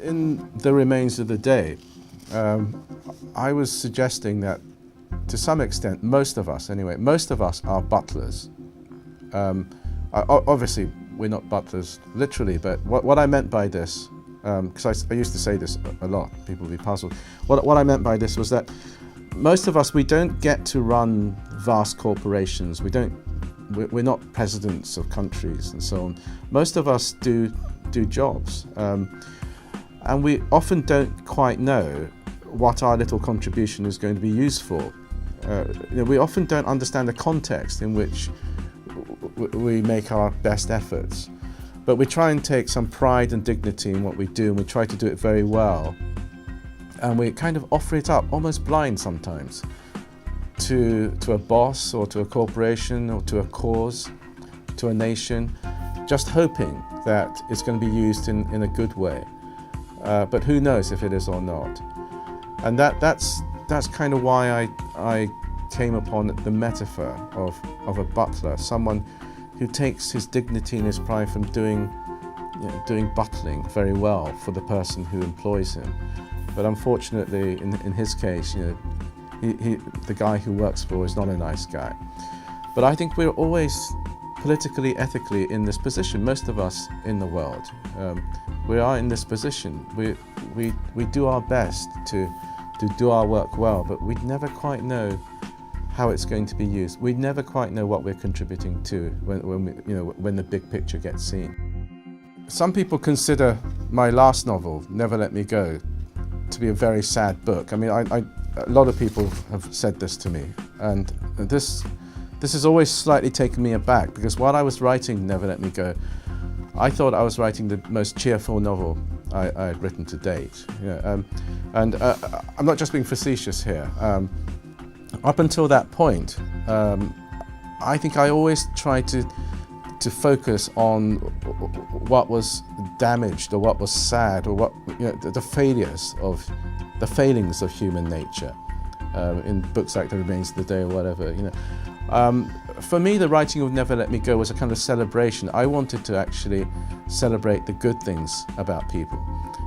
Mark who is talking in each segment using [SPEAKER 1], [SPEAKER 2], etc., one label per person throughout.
[SPEAKER 1] in The Remains of the Day, I was suggesting that to some extent, most of us are butlers. Obviously, we're not butlers literally, but what I meant by this, because I used to say this a lot, people would be puzzled. What I meant by this was that most of us, we don't get to run vast corporations. We're not presidents of countries and so on. Most of us do jobs, and we often don't quite know what our little contribution is going to be used for. We often don't understand the context in which we make our best efforts, but we try and take some pride and dignity in what we do, and we try to do it very well, and we kind of offer it up, almost blind sometimes, to a boss or to a corporation or to a cause, to a nation, just hoping that it's going to be used in a good way. But who knows if it is or not. And that's kind of why I came upon the metaphor of a butler, someone who takes his dignity and his pride from doing butling very well for the person who employs him. But unfortunately, in his case, the guy who works for is not a nice guy. But I think we're always politically, ethically in this position. Most of us in the world, we are in this position. We do our best to do our work well, but we never quite know how it's going to be used. We never quite know what we're contributing to when the big picture gets seen. Some people consider my last novel, Never Let Me Go, to be a very sad book. I mean, a lot of people have said this to me, and this has always slightly taken me aback, because while I was writing Never Let Me Go, I thought I was writing the most cheerful novel I had written to date. And I'm not just being facetious here. Up until that point, I think I always tried to focus on what was damaged or what was sad or what the failings of human nature in books like The Remains of the Day or whatever. For me, the writing of Never Let Me Go was a kind of celebration. I wanted to actually celebrate the good things about people.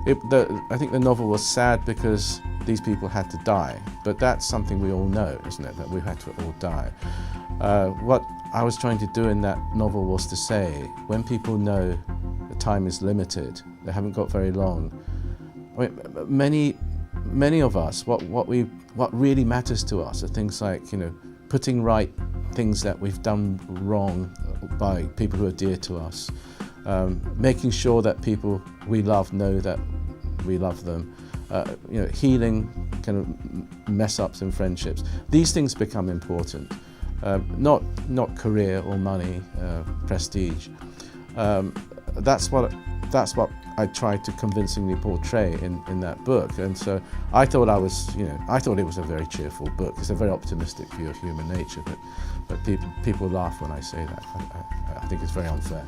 [SPEAKER 1] I think the novel was sad because these people had to die, but that's something we all know, isn't it, that we had to all die. What I was trying to do in that novel was to say, when people know the time is limited, they haven't got very long, I mean, many of us, what really matters to us are things like, putting right things that we've done wrong by people who are dear to us, making sure that people we love know that we love them, healing kind of mess-ups in friendships. These things become important, not career or money, prestige. That's what I tried to convincingly portray in that book, and so I thought it was a very cheerful book. It's a very optimistic view of human nature, but people laugh when I say that. I think it's very unfair.